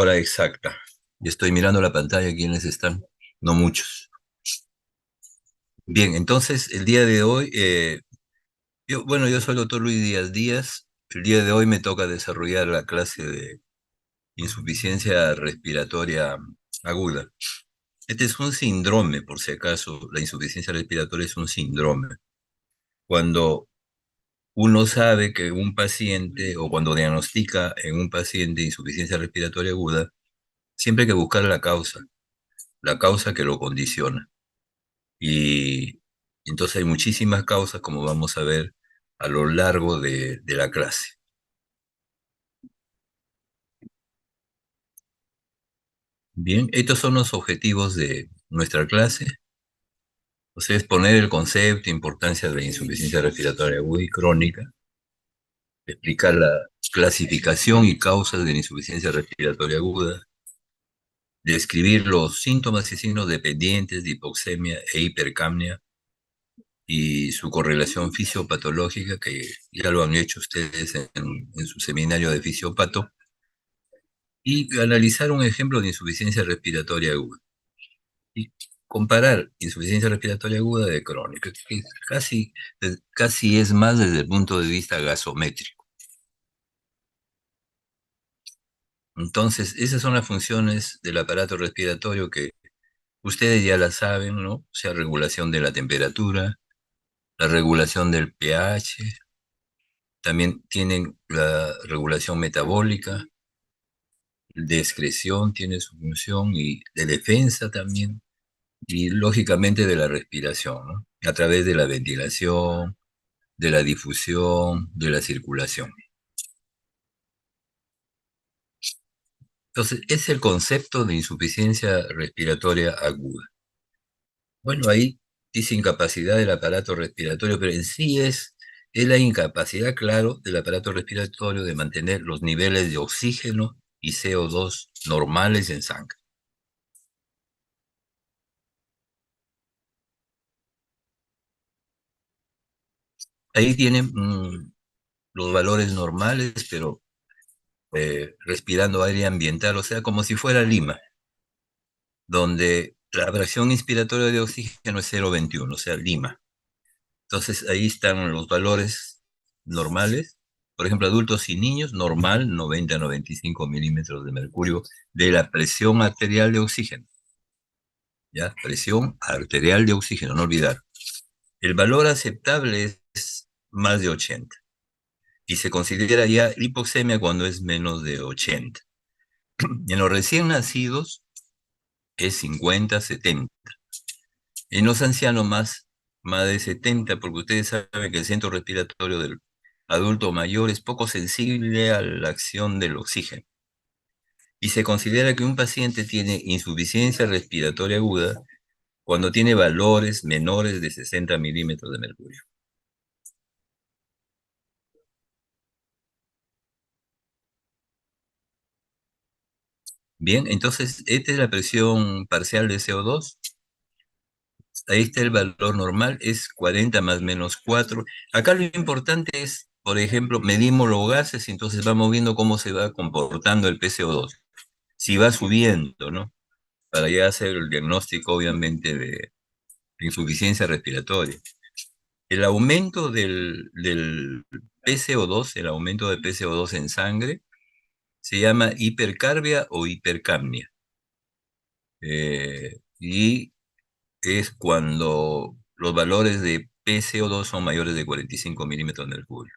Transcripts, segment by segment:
Hora exacta. Y estoy mirando la pantalla, ¿quiénes están? No muchos. Bien, entonces el día de hoy, yo soy el doctor Luis Díaz Díaz. El día de hoy me toca desarrollar la clase de insuficiencia respiratoria aguda. Este es un síndrome, por si acaso, la insuficiencia respiratoria es un síndrome. Cuando uno sabe que un paciente, o cuando diagnostica en un paciente insuficiencia respiratoria aguda, siempre hay que buscar la causa que lo condiciona. Y entonces hay muchísimas causas, como vamos a ver a lo largo de la clase. Bien, estos son los objetivos de nuestra clase. O sea, es poner el concepto, importancia de la insuficiencia respiratoria aguda y crónica, explicar la clasificación y causas de la insuficiencia respiratoria aguda, describir los síntomas y signos dependientes de hipoxemia e hipercapnia y su correlación fisiopatológica, que ya lo han hecho ustedes en su seminario de fisiopato, y analizar un ejemplo de insuficiencia respiratoria aguda y comparar insuficiencia respiratoria aguda de crónica, que casi es más desde el punto de vista gasométrico. Entonces, esas son las funciones del aparato respiratorio que ustedes ya las saben, ¿no? O sea, regulación de la temperatura, la regulación del pH, también tienen la regulación metabólica, de excreción tiene su función y de defensa también, y lógicamente de la respiración, ¿no? A través de la ventilación, de la difusión, de la circulación. Entonces, es el concepto de insuficiencia respiratoria aguda. Bueno, ahí dice incapacidad del aparato respiratorio, pero en sí es la incapacidad, claro, del aparato respiratorio de mantener los niveles de oxígeno y CO2 normales en sangre. Ahí tienen los valores normales, pero respirando aire ambiental, o sea, como si fuera Lima, donde la presión inspiratoria de oxígeno es 0,21, o sea, Lima. Entonces ahí están los valores normales. Por ejemplo, adultos y niños, normal, 90 a 95 milímetros de mercurio de la presión arterial de oxígeno. ¿Ya? Presión arterial de oxígeno, no olvidar. El valor aceptable es más de 80 y se considera ya hipoxemia cuando es menos de 80. En los recién nacidos es 50, 70. En los ancianos más de 70, porque ustedes saben que el centro respiratorio del adulto mayor es poco sensible a la acción del oxígeno. Y se considera que un paciente tiene insuficiencia respiratoria aguda cuando tiene valores menores de 60 milímetros de mercurio. Bien, entonces, esta es la presión parcial de CO2. Ahí está el valor normal, es 40 más menos 4. Acá lo importante es, por ejemplo, medimos los gases, entonces vamos viendo cómo se va comportando el PCO2. Si va subiendo, ¿no? Para ya hacer el diagnóstico, obviamente, de insuficiencia respiratoria. El aumento del PCO2, el aumento de PCO2 en sangre, se llama hipercarbia o hipercapnia. Y es cuando los valores de PCO2 son mayores de 45 milímetros de mercurio.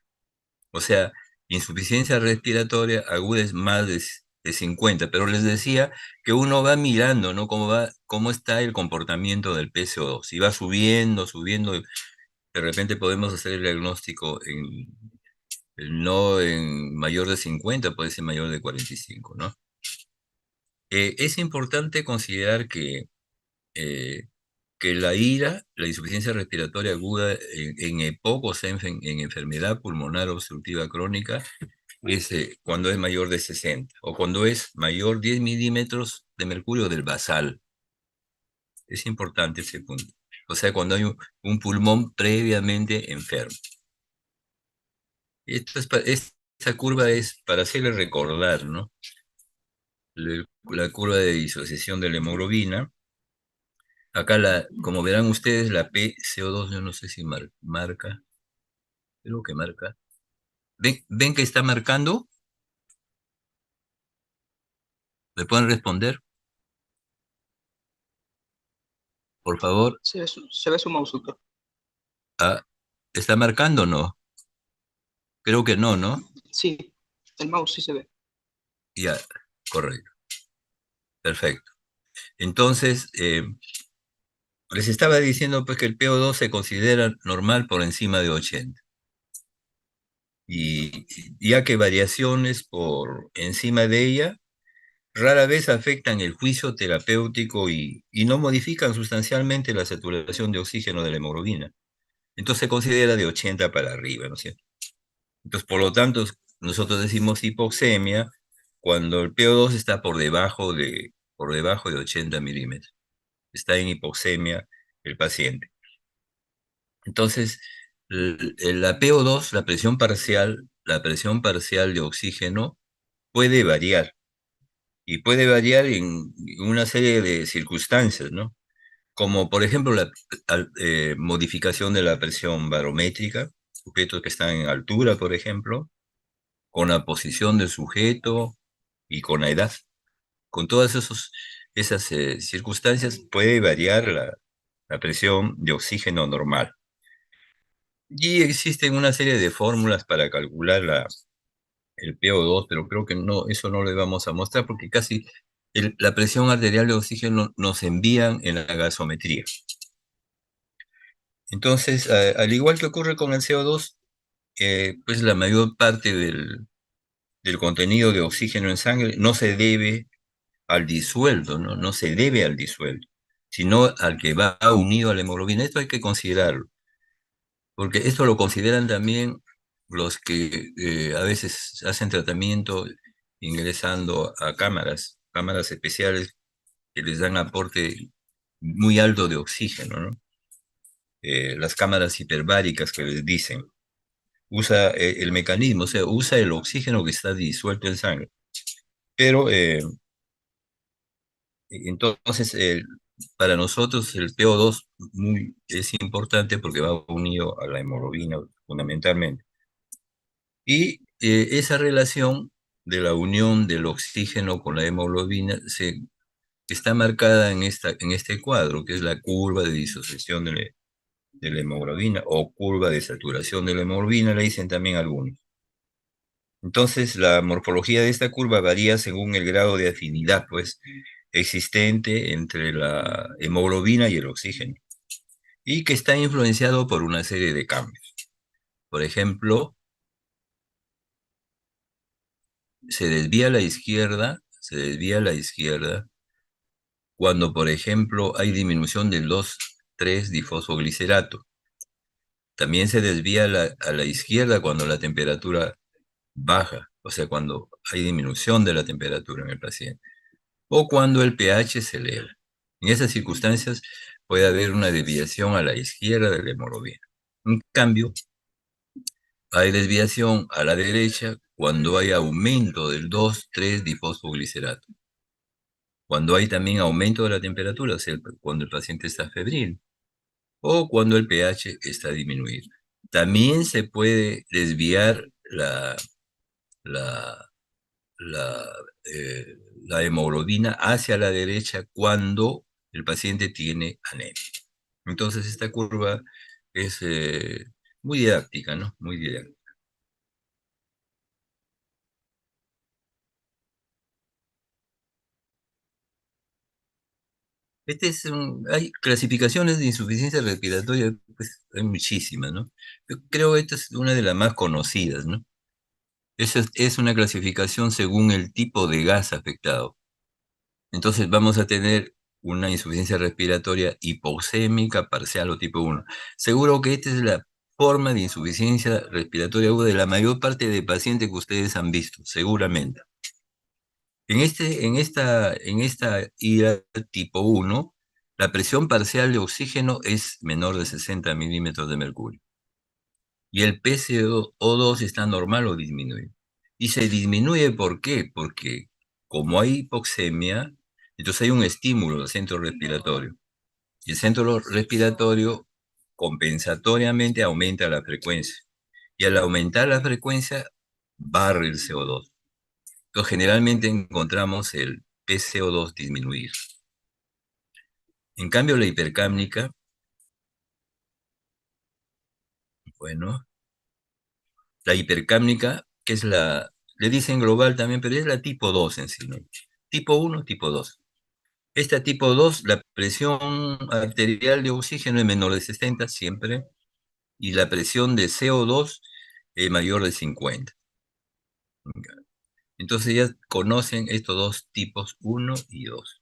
O sea, insuficiencia respiratoria aguda es más de 50, pero les decía que uno va mirando, ¿no? Cómo está el comportamiento del PCO2. Si va subiendo, subiendo, de repente podemos hacer el diagnóstico no en mayor de 50, puede ser mayor de 45, ¿no? Es importante considerar eh, que la IRA, la insuficiencia respiratoria aguda en EPOC, o sea, en enfermedad pulmonar obstructiva crónica, es cuando es mayor de 60 o cuando es mayor 10 milímetros de mercurio del basal. Es importante ese punto. O sea, cuando hay un pulmón previamente enfermo. Esta curva es para hacerle recordar, ¿no? la curva de disociación de la hemoglobina. Acá, como verán ustedes, la PCO2, yo no sé si marca, creo que marca. ¿Ven que está marcando? ¿Me pueden responder, por favor? Se ve su mousito. Ah, ¿está marcando o no? Creo que no, ¿no? Sí, el mouse sí se ve. Ya, correcto, perfecto. Entonces, les estaba diciendo pues que el PO2 se considera normal por encima de 80. Y ya que variaciones por encima de ella rara vez afectan el juicio terapéutico y no modifican sustancialmente la saturación de oxígeno de la hemoglobina. Entonces se considera de 80 para arriba, ¿no es cierto? Entonces, por lo tanto, nosotros decimos hipoxemia cuando el PO2 está por debajo de 80 milímetros. Está en hipoxemia el paciente. Entonces, la PO2, la presión parcial de oxígeno, puede variar y puede variar en una serie de circunstancias, ¿no? Como por ejemplo la modificación de la presión barométrica, sujetos que están en altura, por ejemplo, con la posición del sujeto y con la edad. Con todas esas circunstancias puede variar la presión de oxígeno normal. Y existen una serie de fórmulas para calcular el PO2, pero creo que no, eso no le vamos a mostrar porque casi la presión arterial de oxígeno nos envían en la gasometría. Entonces, al igual que ocurre con el CO2, pues la mayor parte del contenido de oxígeno en sangre no se debe al disuelto, ¿no? No se debe al disuelto, sino al que va unido a la hemoglobina. Esto hay que considerarlo, porque esto lo consideran también los que a veces hacen tratamiento ingresando a cámaras especiales que les dan aporte muy alto de oxígeno, ¿no? Las cámaras hiperbáricas que les dicen. Usa el mecanismo, o sea, usa el oxígeno que está disuelto en sangre. Pero entonces, para nosotros el PO2 es importante porque va unido a la hemoglobina fundamentalmente. Y esa relación de la unión del oxígeno con la hemoglobina está marcada en este cuadro, que es la curva de disociación de la hemoglobina o curva de saturación de la hemoglobina, le dicen también algunos. Entonces, la morfología de esta curva varía según el grado de afinidad, pues, existente entre la hemoglobina y el oxígeno, y que está influenciado por una serie de cambios. Por ejemplo, se desvía a la izquierda cuando, por ejemplo, hay disminución del 2,3-difosfoglicerato. También se desvía a la izquierda cuando la temperatura baja, o sea, cuando hay disminución de la temperatura en el paciente, o cuando el pH se eleva. En esas circunstancias puede haber una desviación a la izquierda de la hemoglobina. En cambio, hay desviación a la derecha cuando hay aumento del 2,3-difosfoglicerato. Cuando hay también aumento de la temperatura, o sea, cuando el paciente está febril, o cuando el pH está disminuido. También se puede desviar la, la, eh, la hemoglobina hacia la derecha cuando el paciente tiene anemia. Entonces, esta curva es muy didáctica, ¿no? Muy didáctica. Hay clasificaciones de insuficiencia respiratoria, pues hay muchísimas, ¿no? Yo creo que esta es una de las más conocidas, ¿no? Esa es una clasificación según el tipo de gas afectado. Entonces vamos a tener una insuficiencia respiratoria hipoxémica parcial o tipo 1. Seguro que esta es la forma de insuficiencia respiratoria aguda de la mayor parte de pacientes que ustedes han visto, seguramente. En esta IRA tipo 1, la presión parcial de oxígeno es menor de 60 milímetros de mercurio. Y el PCO2 está normal o disminuye. Y se disminuye, ¿por qué? Porque como hay hipoxemia, entonces hay un estímulo al centro respiratorio. Y el centro respiratorio compensatoriamente aumenta la frecuencia. Y al aumentar la frecuencia, barre el CO2. Entonces, generalmente encontramos el PCO2 disminuir. En cambio, la hipercámnica, bueno, la hipercámnica, que es le dicen global también, pero es la tipo 2 en sí, ¿no? Tipo 1, tipo 2. Esta tipo 2, la presión arterial de oxígeno es menor de 60 siempre, y la presión de CO2 es mayor de 50. Entonces ya conocen estos dos tipos, uno y 2.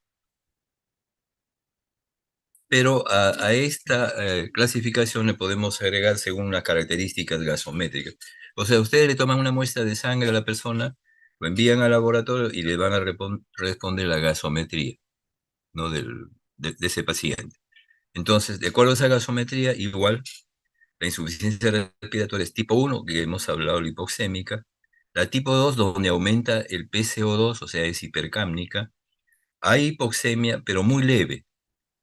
Pero a esta clasificación le podemos agregar según las características gasométricas. O sea, ustedes le toman una muestra de sangre a la persona, lo envían al laboratorio y le van a responder la gasometría, ¿no? De ese paciente. Entonces, de acuerdo a esa gasometría, igual la insuficiencia respiratoria es tipo 1, que hemos hablado, la hipoxémica. La tipo 2, donde aumenta el PCO2, o sea, es hipercámnica. Hay hipoxemia, pero muy leve,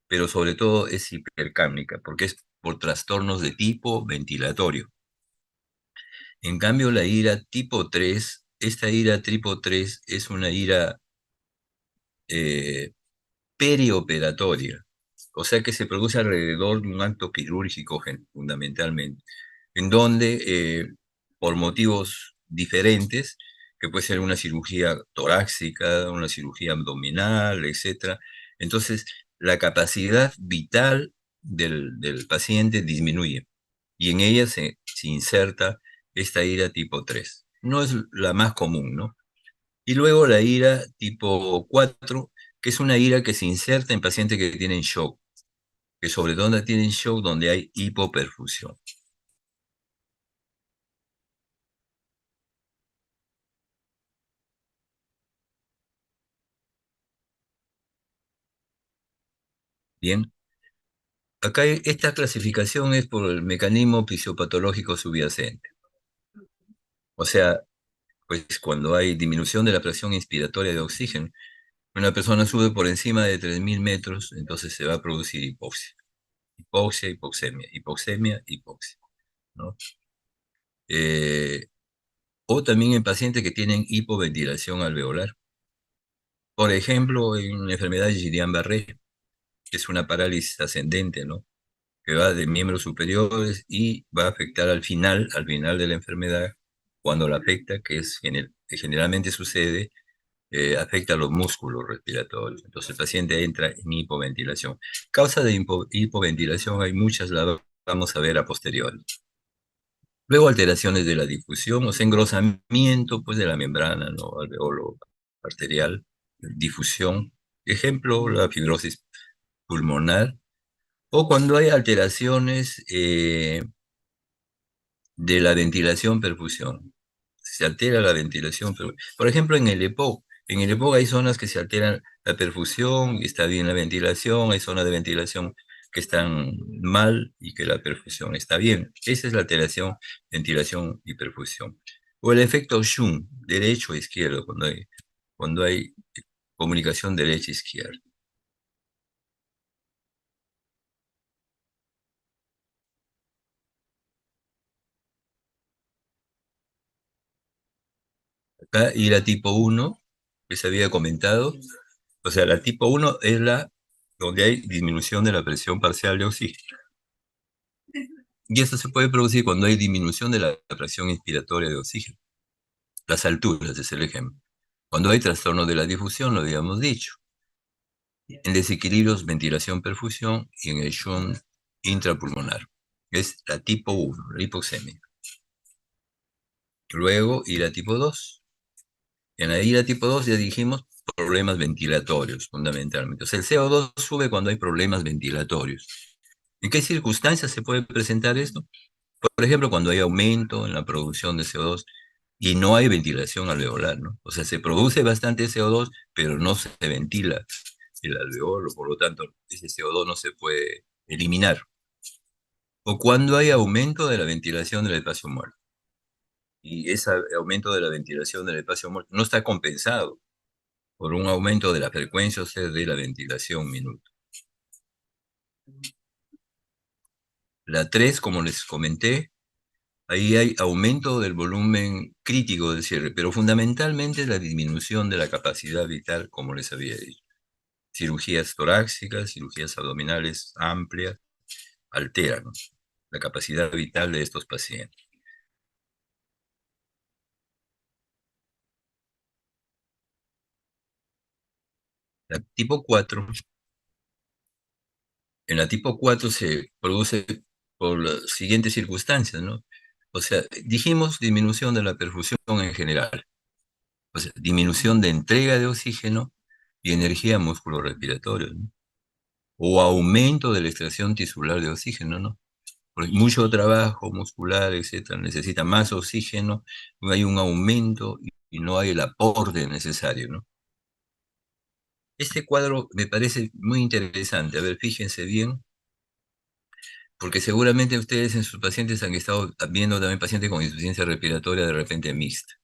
pero sobre todo es hipercámnica, porque es por trastornos de tipo ventilatorio. En cambio, la ira tipo 3, esta ira tipo 3 es una ira eh, perioperatoria, o sea que se produce alrededor de un acto quirúrgico fundamentalmente, en donde por motivos diferentes, que puede ser una cirugía torácica, una cirugía abdominal, etcétera, entonces la capacidad vital del paciente disminuye y en ella se inserta esta ira tipo 3. No es la más común, ¿no? Y luego la ira tipo 4, que es una ira que se inserta en pacientes que tienen shock, que sobre todo tienen shock donde hay hipoperfusión. Bien, acá esta clasificación es por el mecanismo fisiopatológico subyacente. O sea, pues cuando hay disminución de la presión inspiratoria de oxígeno, una persona sube por encima de 3.000 metros, entonces se va a producir hipoxia. Hipoxia, hipoxemia, hipoxemia, hipoxia, ¿no? Eh, o también en pacientes que tienen hipoventilación alveolar. Por ejemplo, en la enfermedad de Guillain-Barré, que es una parálisis ascendente, ¿no? Que va de miembros superiores y va a afectar al final de la enfermedad, cuando la afecta, que generalmente sucede, afecta a los músculos respiratorios. Entonces el paciente entra en hipoventilación. Causa de hipoventilación hay muchas, las vamos a ver a posteriori. Luego alteraciones de la difusión, o sea, engrosamiento pues, de la membrana, ¿no? Alveolo arterial, difusión. Ejemplo, la fibrosis pulmonar. O cuando hay alteraciones de la ventilación-perfusión. Se altera la ventilación. Por ejemplo, en el EPOC hay zonas que se alteran la perfusión y está bien la ventilación, hay zonas de ventilación que están mal y que la perfusión está bien. Esa es la alteración, ventilación y perfusión. O el efecto Schum, derecho a izquierdo, cuando hay comunicación derecha-izquierda. Acá, y la tipo 1 que se había comentado, o sea, la tipo 1 es la donde hay disminución de la presión parcial de oxígeno. Y esto se puede producir cuando hay disminución de la presión inspiratoria de oxígeno. Las alturas es el ejemplo. Cuando hay trastorno de la difusión, lo habíamos dicho. En desequilibrios, ventilación-perfusión y en el shunt intrapulmonar. Es la tipo 1, la hipoxemia. Luego, y la tipo 2. En la ira tipo 2 ya dijimos problemas ventilatorios, fundamentalmente. O sea, el CO2 sube cuando hay problemas ventilatorios. ¿En qué circunstancias se puede presentar esto? Por ejemplo, cuando hay aumento en la producción de CO2 y no hay ventilación alveolar, ¿no? O sea, se produce bastante CO2, pero no se ventila el alveolo, por lo tanto, ese CO2 no se puede eliminar. O cuando hay aumento de la ventilación del espacio muerto. Y ese aumento de la ventilación del espacio muerto no está compensado. por un aumento de la frecuencia, o sea, de la ventilación minuto. La 3, como les comenté, ahí hay aumento del volumen crítico del cierre, pero fundamentalmente la disminución de la capacidad vital, como les había dicho. Cirugías torácicas, cirugías abdominales amplias, alteran, ¿no?, la capacidad vital de estos pacientes. La tipo 4, en la tipo 4 se produce por las siguientes circunstancias, ¿no? O sea, dijimos disminución de la perfusión en general, o sea, disminución de entrega de oxígeno y energía musculorrespiratoria, ¿no? O aumento de la extracción tisular de oxígeno, ¿no? Porque mucho trabajo muscular, etcétera, necesita más oxígeno, hay un aumento y no hay el aporte necesario, ¿no? Este cuadro me parece muy interesante. A ver, fíjense bien, porque seguramente ustedes en sus pacientes han estado viendo también pacientes con insuficiencia respiratoria de repente mixta.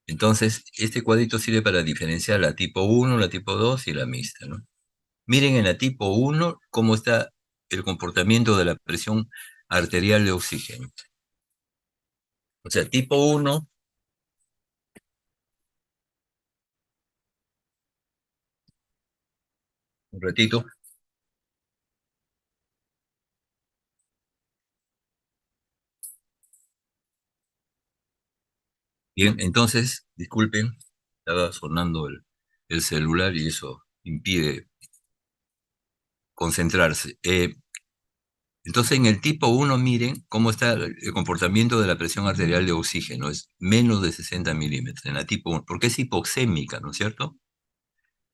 Entonces, este cuadrito sirve para diferenciar la tipo 1, la tipo 2 y la mixta, ¿no? Miren en la tipo 1 cómo está el comportamiento de la presión arterial de oxígeno. O sea, tipo 1, un ratito. Bien, entonces, disculpen, estaba sonando el celular y eso impide concentrarse. Entonces, en el tipo 1, miren cómo está el comportamiento de la presión arterial de oxígeno. Es menos de 60 milímetros en la tipo 1, porque es hipoxémica, ¿no es cierto?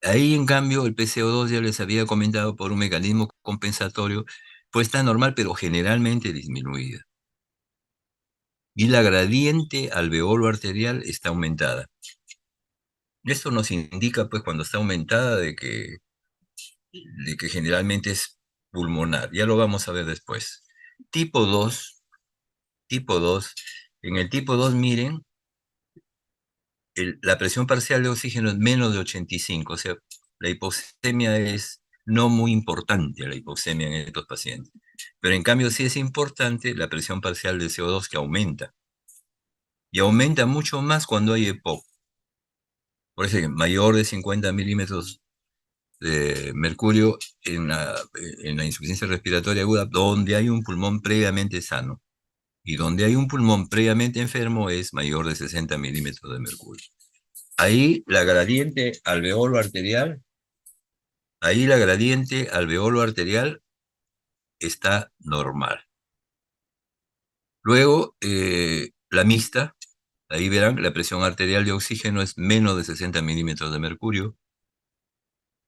Ahí, en cambio, el PCO2 ya les había comentado por un mecanismo compensatorio, pues está normal, pero generalmente disminuida. Y la gradiente alveolo arterial está aumentada. Esto nos indica, pues, cuando está aumentada de que generalmente es pulmonar. Ya lo vamos a ver después. Tipo 2, tipo 2. En el tipo 2, miren, la presión parcial de oxígeno es menos de 85, o sea, la hipoxemia es no muy importante, la hipoxemia en estos pacientes. Pero en cambio sí es importante la presión parcial de CO2 que aumenta. Y aumenta mucho más cuando hay EPOC. Por eso que mayor de 50 milímetros de mercurio en la insuficiencia respiratoria aguda, donde hay un pulmón previamente sano. Y donde hay un pulmón previamente enfermo es mayor de 60 milímetros de mercurio. Ahí la gradiente alveolo arterial, ahí la gradiente alveolo arterial está normal. Luego, la mixta, ahí verán, la presión arterial de oxígeno es menos de 60 milímetros de mercurio.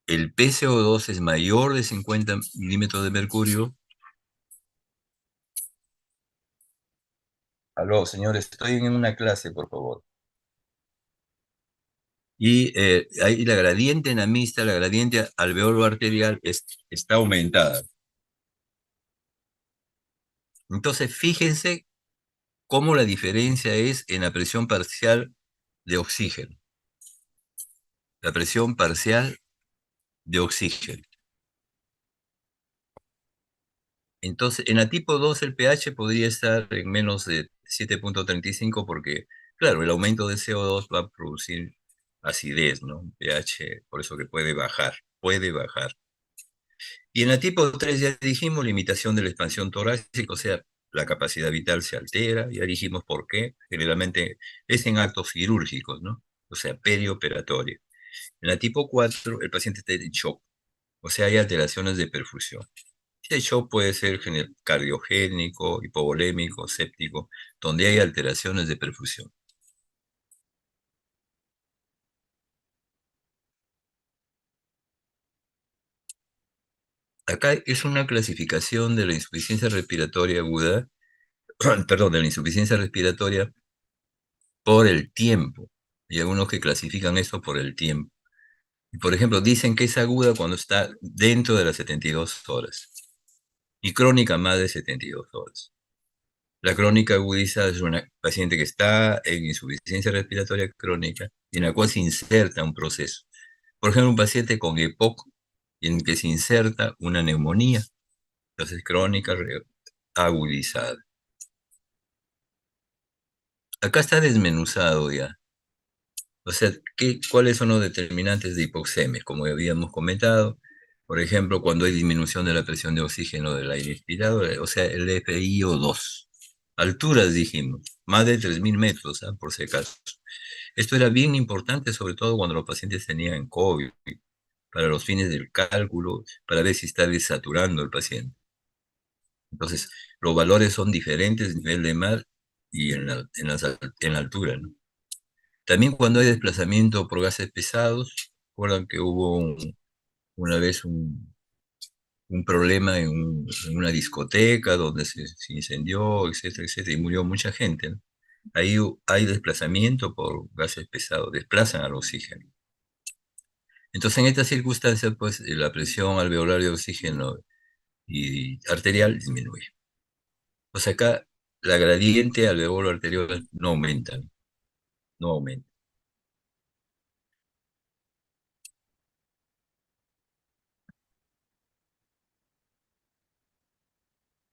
El PCO2 es mayor de 50 milímetros de mercurio. Aló, señor, estoy en una clase, por favor. Y ahí la gradiente enamista, la gradiente alveolo arterial está aumentada. Entonces, fíjense cómo la diferencia es en la presión parcial de oxígeno. La presión parcial de oxígeno. Entonces, en la tipo 2 el pH podría estar en menos de 7,35 porque, claro, el aumento de CO2 va a producir acidez, ¿no? pH, por eso que puede bajar, puede bajar. Y en la tipo 3 ya dijimos limitación de la expansión torácica, o sea, la capacidad vital se altera, ya dijimos por qué, generalmente es en actos quirúrgicos, ¿no? O sea, perioperatorio. En la tipo 4 el paciente está en shock, o sea, hay alteraciones de perfusión. Este shock puede ser cardiogénico, hipovolémico, séptico, donde hay alteraciones de perfusión. Acá es una clasificación de la insuficiencia respiratoria aguda, perdón, de la insuficiencia respiratoria por el tiempo. Hay algunos que clasifican esto por el tiempo. Y, por ejemplo, dicen que es aguda cuando está dentro de las 72 horas y crónica más de 72 horas. La crónica agudizada es una paciente que está en insuficiencia respiratoria crónica en la cual se inserta un proceso. Por ejemplo, un paciente con EPOC, en que se inserta una neumonía, entonces crónica agudizada. Acá está desmenuzado ya. O sea, ¿cuáles son los determinantes de hipoxemia? Como habíamos comentado, por ejemplo, cuando hay disminución de la presión de oxígeno del aire inspirado, o sea, el FiO2. Alturas, dijimos, más de 3.000 metros, ¿ah? Por si acaso. Esto era bien importante, sobre todo cuando los pacientes tenían COVID, para los fines del cálculo, para ver si está desaturando el paciente. Entonces, los valores son diferentes a nivel de mar y en la altura, ¿no? También cuando hay desplazamiento por gases pesados, recuerdan que hubo una vez un problema en una discoteca donde se incendió, etcétera, etcétera, y murió mucha gente, ¿no? Ahí hay desplazamiento por gases pesados, desplazan al oxígeno. Entonces, en estas circunstancias, pues la presión alveolar de oxígeno y arterial disminuye. O sea, acá la gradiente alveolo arterial no aumenta, ¿no? No aumenta.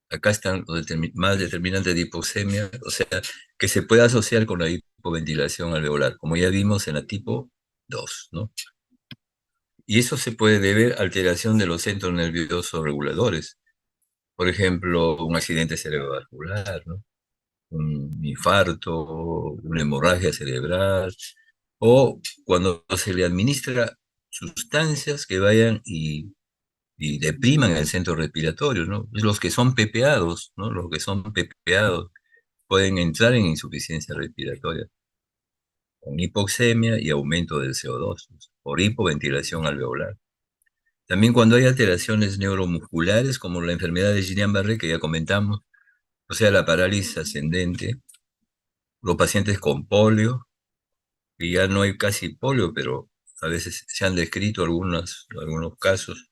Acá están los más determinantes de hipoxemia, o sea, que se puede asociar con la hipoventilación alveolar, como ya vimos en la tipo 2, ¿no? Y eso se puede deber a alteración de los centros nerviosos reguladores, por ejemplo, un accidente cerebrovascular, ¿no? Un infarto, una hemorragia cerebral, o cuando se le administra sustancias que vayan y depriman el centro respiratorio, ¿no? Los que son pepeados, ¿no? Los que son pepeados pueden entrar en insuficiencia respiratoria con hipoxemia y aumento del CO2 por hipoventilación alveolar. También cuando hay alteraciones neuromusculares, como la enfermedad de Guillain-Barré, que ya comentamos, o sea, la parálisis ascendente, los pacientes con polio, y ya no hay casi polio, pero a veces se han descrito algunos casos,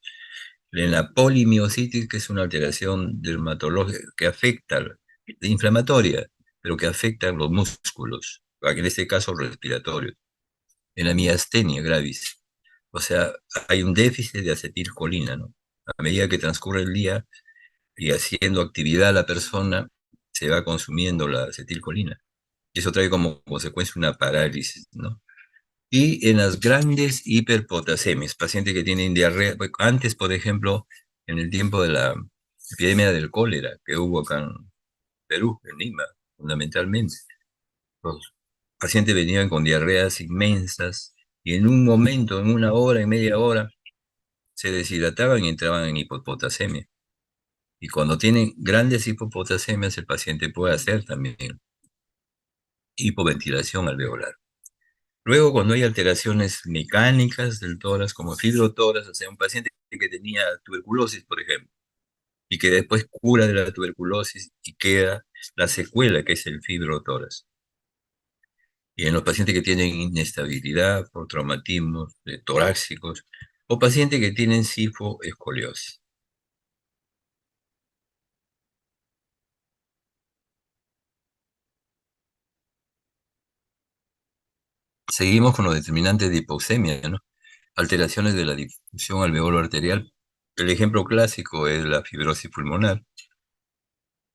en la polimiositis, que es una alteración dermatológica que afecta, inflamatoria, pero que afecta los músculos, en este caso respiratorios, en la miastenia gravis. O sea, hay un déficit de acetilcolina, ¿no? A medida que transcurre el día y haciendo actividad la persona, se va consumiendo la acetilcolina. Y eso trae como consecuencia una parálisis, ¿no? Y en las grandes hiperpotasemias, pacientes que tienen diarrea, pues, antes, por ejemplo, en el tiempo de la epidemia del cólera que hubo acá en Perú, en Lima, fundamentalmente, los pacientes venían con diarreas inmensas y en un momento, en una hora, en media hora, se deshidrataban y entraban en hipopotasemia. Y cuando tienen grandes hipopotasemias, el paciente puede hacer también hipoventilación alveolar. Luego, cuando hay alteraciones mecánicas del tórax, como fibrotórax, o sea, un paciente que tenía tuberculosis, por ejemplo, y que después cura de la tuberculosis y queda la secuela, que es el fibrotórax. Y en los pacientes que tienen inestabilidad por traumatismos torácicos, o pacientes que tienen sifoescoliosis. Seguimos con los determinantes de hipoxemia, ¿no? Alteraciones de la difusión alveolo arterial. El ejemplo clásico es la fibrosis pulmonar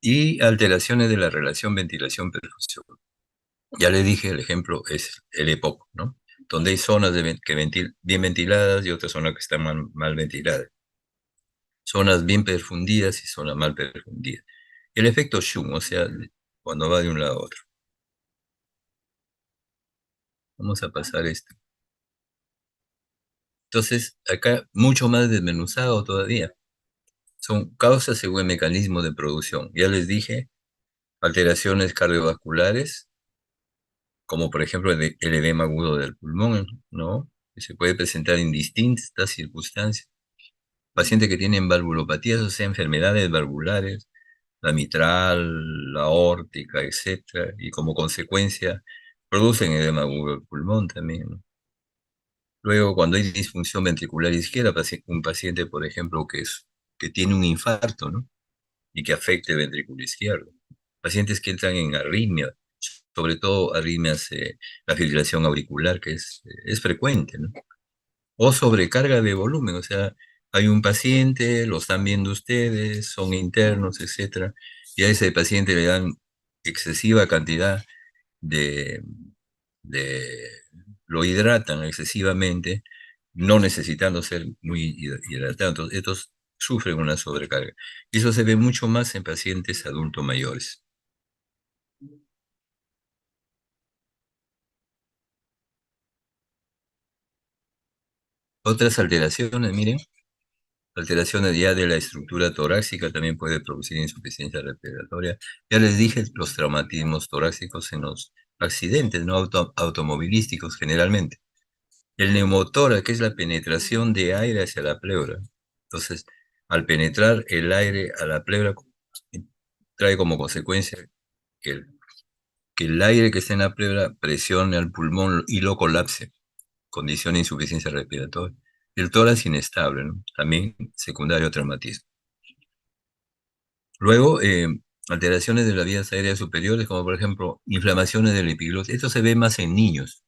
y alteraciones de la relación ventilación-perfusión. Ya le dije, el ejemplo es el EPOC, ¿no? Donde hay zonas bien ventiladas y otras zonas que están mal ventiladas. Zonas bien perfundidas y zonas mal perfundidas. El efecto Schum, o sea, cuando va de un lado a otro. Vamos a pasar esto. Entonces, acá mucho más desmenuzado todavía. Son causas según el mecanismo de producción. Ya les dije, alteraciones cardiovasculares, como por ejemplo el edema agudo del pulmón, ¿no? Que se puede presentar en distintas circunstancias. Pacientes que tienen valvulopatías, o sea, enfermedades valvulares, la mitral, la aórtica, etcétera, y como consecuencia producen edema agudo del pulmón también, ¿no? Luego, cuando hay disfunción ventricular izquierda, un paciente, por ejemplo, que tiene un infarto, ¿no? Y que afecte el ventrículo izquierdo. Pacientes que entran en arritmia, sobre todo arritmias, la fibrilación auricular, que es frecuente, ¿no? O sobrecarga de volumen, o sea, hay un paciente, lo están viendo ustedes, son internos, etcétera, y a ese paciente le dan excesiva cantidad de, de lo hidratan excesivamente, no necesitando ser muy hidratados. Entonces, estos sufren una sobrecarga. Y eso se ve mucho más en pacientes adultos mayores. Otras alteraciones, miren, alteraciones ya de la estructura torácica también puede producir insuficiencia respiratoria. Ya les dije los traumatismos torácicos en los accidentes no automovilísticos generalmente. El neumotórax, que es la penetración de aire hacia la pleura. Entonces, al penetrar el aire a la pleura, trae como consecuencia que que el aire que está en la pleura presione al pulmón y lo colapse, condición de insuficiencia respiratoria. El tórax inestable, ¿no? También secundario traumatismo. Luego, alteraciones de las vías aéreas superiores, como por ejemplo inflamaciones del epiglotis. Esto se ve más en niños.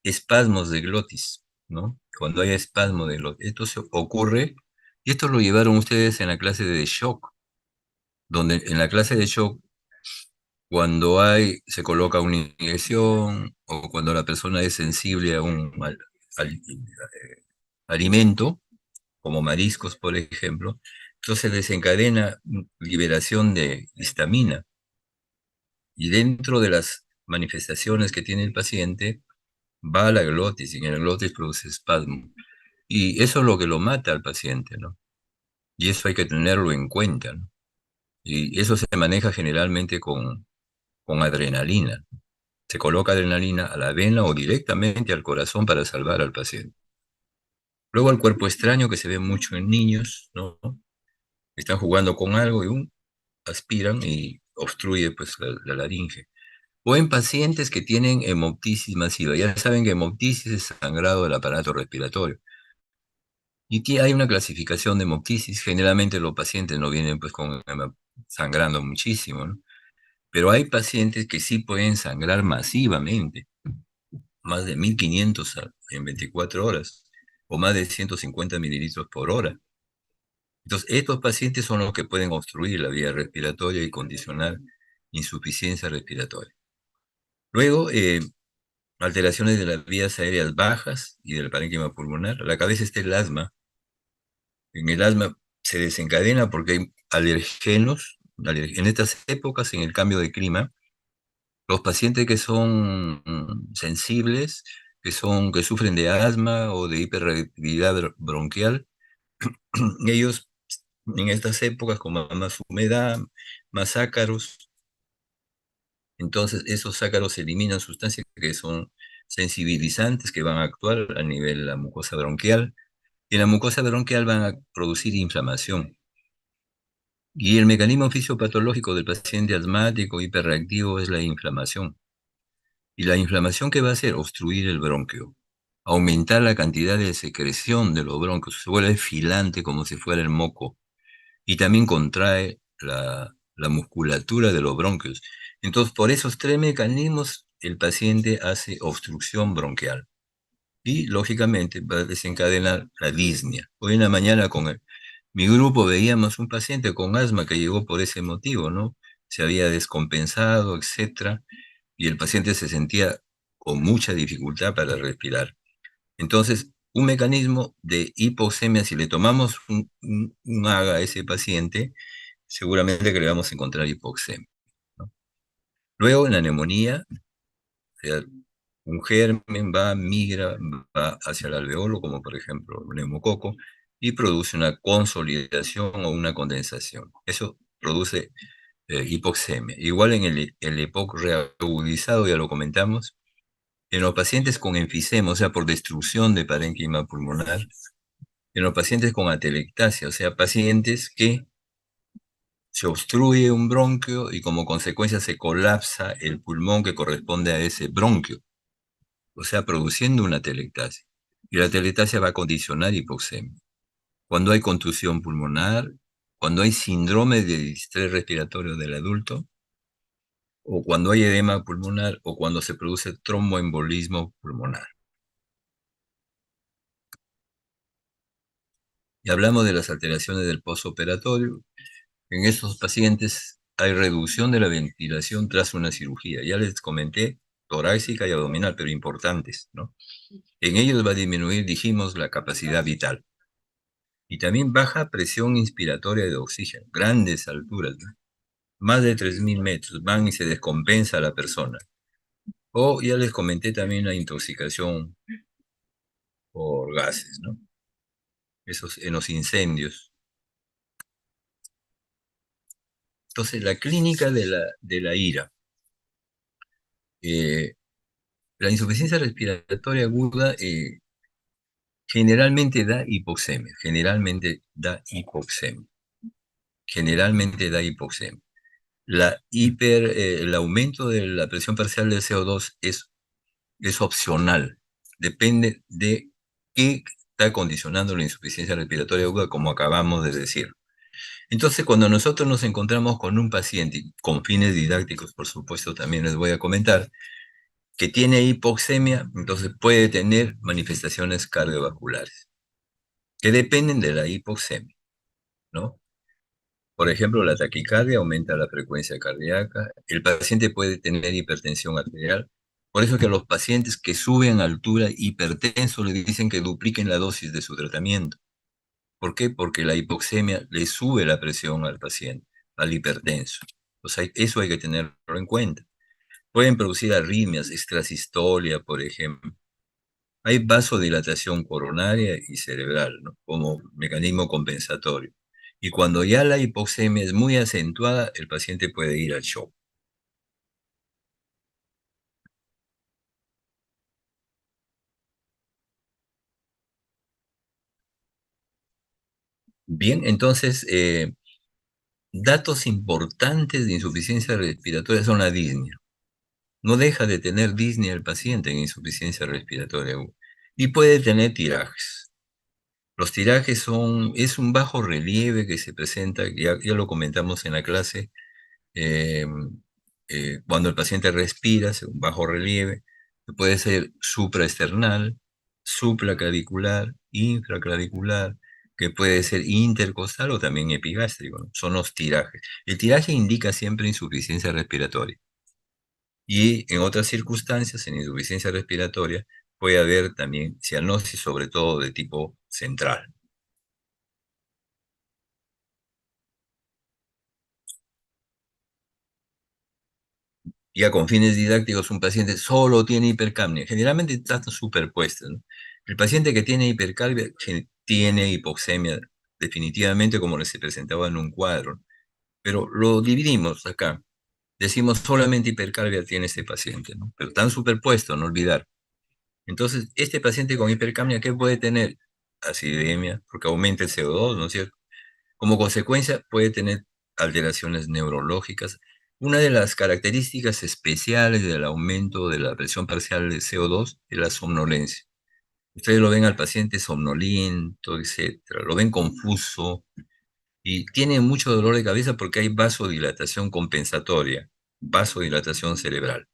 Espasmos de glotis, ¿no? Cuando hay espasmo de glotis. Esto ocurre, y esto lo llevaron ustedes en la clase de shock, donde en la clase de shock, cuando se coloca una inyección o cuando la persona es sensible a un alimento, como mariscos, por ejemplo, entonces desencadena liberación de histamina. Y dentro de las manifestaciones que tiene el paciente, va a la glotis y en la glotis produce espasmo. Y eso es lo que lo mata al paciente, ¿no? Y eso hay que tenerlo en cuenta, ¿no? Y eso se maneja generalmente con adrenalina. Se coloca adrenalina a la vena o directamente al corazón para salvar al paciente. Luego el cuerpo extraño que se ve mucho en niños, ¿no? Están jugando con algo y aspiran y obstruye pues la laringe. O en pacientes que tienen hemoptisis masiva. Ya saben que hemoptisis es sangrado del aparato respiratorio. Y hay una clasificación de hemoptisis. Generalmente los pacientes no vienen pues sangrando muchísimo, ¿no? Pero hay pacientes que sí pueden sangrar masivamente, más de 1500 en 24 horas, o más de 150 mililitros por hora. Entonces, estos pacientes son los que pueden obstruir la vía respiratoria y condicionar insuficiencia respiratoria. Luego, alteraciones de las vías aéreas bajas y del parénquima pulmonar. A la cabeza está el asma. En el asma se desencadena porque hay alergenos. En estas épocas, en el cambio de clima, los pacientes que son sensibles, que sufren de asma o de hiperreactividad bronquial, ellos en estas épocas, como más humedad, más ácaros, entonces esos ácaros eliminan sustancias que son sensibilizantes, que van a actuar a nivel de la mucosa bronquial, y en la mucosa bronquial van a producir inflamación. Y el mecanismo fisiopatológico del paciente asmático hiperreactivo es la inflamación. Y la inflamación, ¿qué va a hacer? Obstruir el bronquio, aumentar la cantidad de secreción de los bronquios, se vuelve filante como si fuera el moco, y también contrae la musculatura de los bronquios. Entonces, por esos tres mecanismos, el paciente hace obstrucción bronquial. Y, lógicamente, va a desencadenar la disnea. Hoy en la mañana mi grupo veíamos un paciente con asma que llegó por ese motivo, ¿no? Se había descompensado, etcétera, y el paciente se sentía con mucha dificultad para respirar. Entonces, un mecanismo de hipoxemia, si le tomamos un AGA a ese paciente, seguramente que le vamos a encontrar hipoxemia, ¿no? Luego, en la neumonía, o sea, un germen migra, va hacia el alveolo, como por ejemplo el neumococo, y produce una consolidación o una condensación. Eso produce hipoxemia. Igual en el EPOC reagudizado, ya lo comentamos, en los pacientes con enfisema, o sea, por destrucción de parénquima pulmonar, en los pacientes con atelectasia, o sea, pacientes que se obstruye un bronquio y como consecuencia se colapsa el pulmón que corresponde a ese bronquio, o sea, produciendo una atelectasia. Y la atelectasia va a condicionar hipoxemia. Cuando hay contusión pulmonar, cuando hay síndrome de distrés respiratorio del adulto, o cuando hay edema pulmonar, o cuando se produce tromboembolismo pulmonar. Y hablamos de las alteraciones del postoperatorio. En estos pacientes hay reducción de la ventilación tras una cirugía. Ya les comenté, torácica y abdominal, pero importantes, ¿no? En ellos va a disminuir, dijimos, la capacidad vital. Y también baja presión inspiratoria de oxígeno, grandes alturas, ¿no? Más de 3.000 metros, van y se descompensa a la persona. O ya les comenté también la intoxicación por gases, ¿no? Esos en los incendios. Entonces, la clínica de la ira. Eh, la insuficiencia respiratoria aguda generalmente da hipoxemia, generalmente da hipoxemia. El aumento de la presión parcial del CO2 es opcional, depende de qué está condicionando la insuficiencia respiratoria aguda, como acabamos de decir. Entonces, cuando nosotros nos encontramos con un paciente, con fines didácticos, por supuesto, también les voy a comentar, que tiene hipoxemia, entonces puede tener manifestaciones cardiovasculares, que dependen de la hipoxemia, ¿no? Por ejemplo, la taquicardia aumenta la frecuencia cardíaca, el paciente puede tener hipertensión arterial, por eso que a los pacientes que suben a altura hipertenso le dicen que dupliquen la dosis de su tratamiento. ¿Por qué? Porque la hipoxemia le sube la presión al paciente, al hipertenso. O sea, eso hay que tenerlo en cuenta. Pueden producir arritmias, extrasistolia, por ejemplo. Hay vasodilatación coronaria y cerebral, ¿no? Como mecanismo compensatorio. Y cuando ya la hipoxemia es muy acentuada, el paciente puede ir al shock. Bien, entonces, datos importantes de insuficiencia respiratoria son la disnea. No deja de tener disnea el paciente en insuficiencia respiratoria aguda. Y puede tener tirajes. Los tirajes es un bajo relieve que se presenta, ya lo comentamos en la clase, eh, cuando el paciente respira, un bajo relieve, que puede ser supraesternal, supraclavicular, infraclavicular, que puede ser intercostal o también epigástrico, ¿no? Son los tirajes. El tiraje indica siempre insuficiencia respiratoria. Y en otras circunstancias, en insuficiencia respiratoria, puede haber también cianosis, sobre todo de tipo central. Ya con fines didácticos, un paciente solo tiene hipercapnia. Generalmente están superpuestas, ¿no? El paciente que tiene hipercapnia tiene hipoxemia, definitivamente, como les se presentaba en un cuadro. Pero lo dividimos acá. Decimos solamente hipercapnia tiene este paciente, ¿no? Pero están superpuestos, no olvidar. Entonces, este paciente con hipercapnia, ¿qué puede tener? Acidemia, porque aumenta el CO2, ¿no es cierto? Como consecuencia, puede tener alteraciones neurológicas. Una de las características especiales del aumento de la presión parcial de CO2 es la somnolencia. Ustedes lo ven al paciente somnoliento, etcétera, lo ven confuso y tiene mucho dolor de cabeza porque hay vasodilatación compensatoria, vasodilatación cerebral.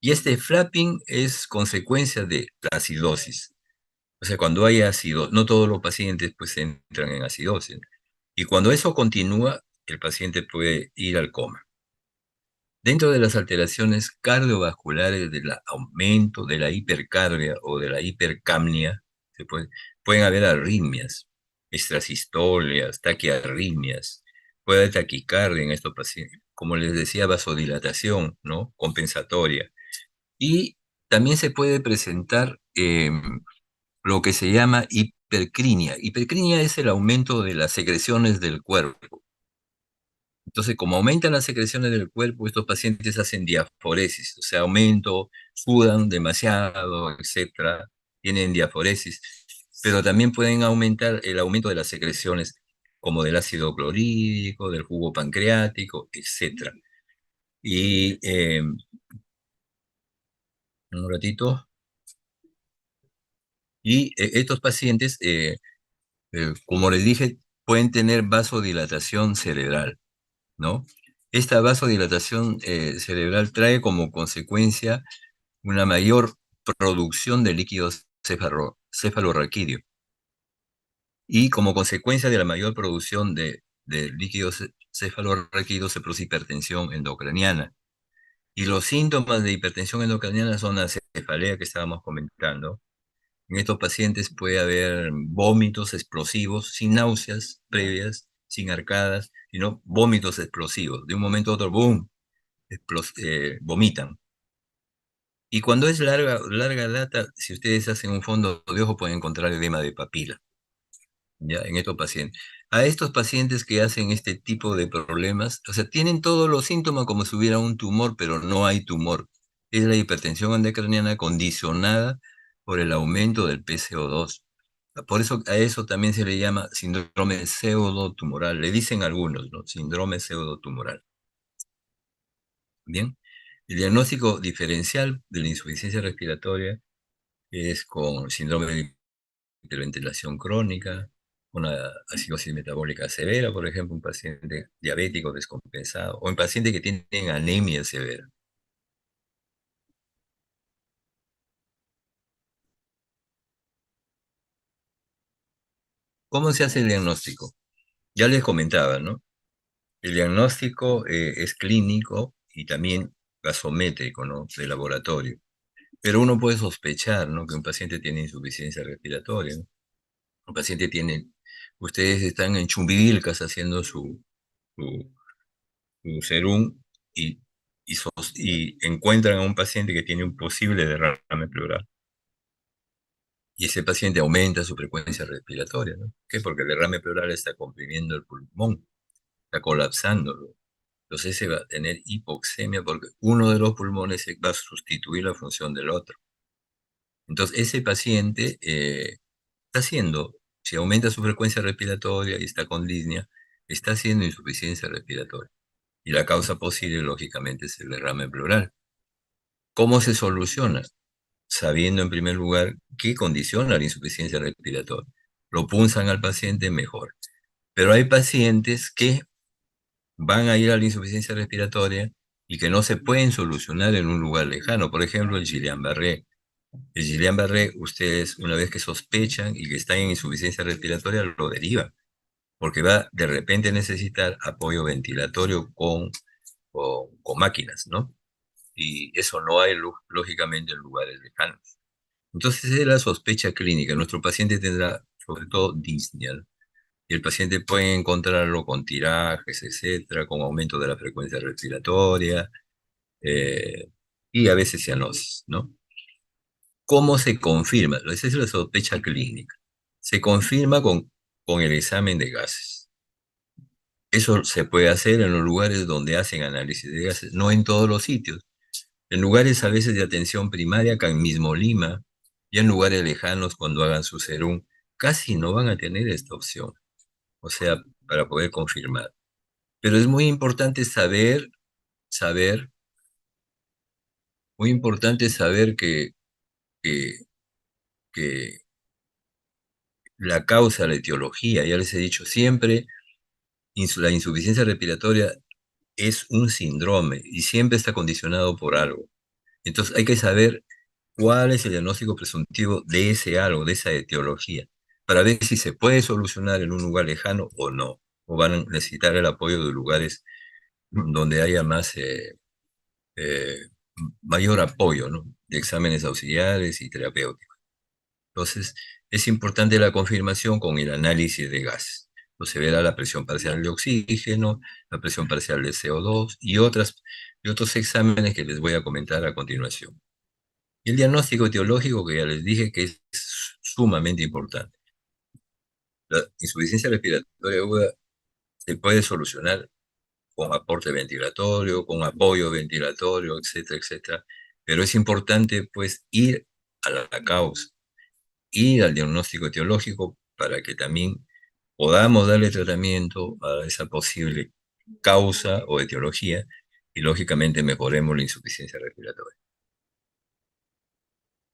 Y este flapping es consecuencia de la acidosis. O sea, cuando hay ácido, no todos los pacientes pues entran en acidosis. Y cuando eso continúa, el paciente puede ir al coma. Dentro de las alteraciones cardiovasculares del aumento de la hipercardia o de la hipercapnia, pueden haber arritmias, extrasistolias, taquiarritmias, puede haber taquicardia en estos pacientes. Como les decía, vasodilatación, ¿no? Compensatoria. Y también se puede presentar lo que se llama hipercrinia. Hipercrinia es el aumento de las secreciones del cuerpo. Entonces, como aumentan las secreciones del cuerpo, estos pacientes hacen diaforesis, o sea, aumento, sudan demasiado, etcétera, tienen diaforesis, pero también pueden aumentar el aumento de las secreciones como del ácido clorhídrico, del jugo pancreático, etcétera. Y un ratito, estos pacientes, como les dije, pueden tener vasodilatación cerebral, ¿no? Esta vasodilatación cerebral trae como consecuencia una mayor producción de líquido cefalorraquídeo. Y como consecuencia de la mayor producción de líquido cefalorraquídeo se produce hipertensión endocraniana. Y los síntomas de hipertensión endocraniana son la cefalea que estábamos comentando. En estos pacientes puede haber vómitos explosivos, sin náuseas previas, sin arcadas, sino vómitos explosivos. De un momento a otro, ¡boom!, vomitan. Y cuando es larga data, si ustedes hacen un fondo de ojo, pueden encontrar edema de papila, ¿ya? En estos pacientes. A estos pacientes que hacen este tipo de problemas, o sea, tienen todos los síntomas como si hubiera un tumor, pero no hay tumor. Es la hipertensión endocraniana condicionada por el aumento del PCO2. Por eso a eso también se le llama síndrome pseudotumoral. Le dicen algunos, ¿no? Síndrome pseudotumoral. Bien. El diagnóstico diferencial de la insuficiencia respiratoria es con síndrome de hiperventilación crónica, una acidosis metabólica severa, por ejemplo, un paciente diabético descompensado, o un paciente que tiene anemia severa. ¿Cómo se hace el diagnóstico? Ya les comentaba, ¿no? El diagnóstico es clínico y también gasométrico, ¿no? De laboratorio. Pero uno puede sospechar, ¿no?, que un paciente tiene insuficiencia respiratoria, ¿no? Un paciente tiene, ustedes están en Chumbivilcas haciendo su, su serum y, y encuentran a un paciente que tiene un posible derrame pleural. Y ese paciente aumenta su frecuencia respiratoria, ¿no? ¿Por qué? Porque el derrame pleural está comprimiendo el pulmón, está colapsándolo. Entonces se va a tener hipoxemia porque uno de los pulmones va a sustituir la función del otro. Entonces ese paciente está haciendo, si aumenta su frecuencia respiratoria y está con disnea, está haciendo insuficiencia respiratoria. Y la causa posible, lógicamente, es el derrame pleural. ¿Cómo se soluciona? Sabiendo en primer lugar qué condiciona la insuficiencia respiratoria. Lo punzan al paciente mejor. Pero hay pacientes que van a ir a la insuficiencia respiratoria y que no se pueden solucionar en un lugar lejano. Por ejemplo, el Guillain-Barré. El Guillain-Barré, ustedes una vez que sospechan y que están en insuficiencia respiratoria, lo derivan, porque va de repente a necesitar apoyo ventilatorio con máquinas, ¿no? Y eso no hay, lógicamente, en lugares lejanos. Entonces, esa es la sospecha clínica. Nuestro paciente tendrá, sobre todo, disnea, ¿no? Y el paciente puede encontrarlo con tirajes, etcétera, con aumento de la frecuencia respiratoria, eh, y a veces cianosis, ¿no? ¿Cómo se confirma? Esa es la sospecha clínica. Se confirma con el examen de gases. Eso se puede hacer en los lugares donde hacen análisis de gases, no en todos los sitios. En lugares a veces de atención primaria, acá en mismo Lima, y en lugares lejanos cuando hagan su serum, casi no van a tener esta opción, o sea, para poder confirmar. Pero es muy importante saber, muy importante saber que, que la causa, la etiología, ya les he dicho, siempre la insuficiencia respiratoria es un síndrome y siempre está condicionado por algo. Entonces hay que saber cuál es el diagnóstico presuntivo de ese algo, de esa etiología, para ver si se puede solucionar en un lugar lejano o no, o van a necesitar el apoyo de lugares donde haya eh, mayor apoyo, ¿no?, de exámenes auxiliares y terapéuticos. Entonces, es importante la confirmación con el análisis de gases. Entonces, se verá la presión parcial de oxígeno, la presión parcial de CO2 y otros exámenes que les voy a comentar a continuación. Y el diagnóstico etiológico, que ya les dije que es sumamente importante. La insuficiencia respiratoria aguda se puede solucionar con aporte ventilatorio, con apoyo ventilatorio, etcétera, etcétera. Pero es importante, pues, ir a la causa, ir al diagnóstico etiológico para que también podamos darle tratamiento a esa posible causa o etiología y, lógicamente, mejoremos la insuficiencia respiratoria.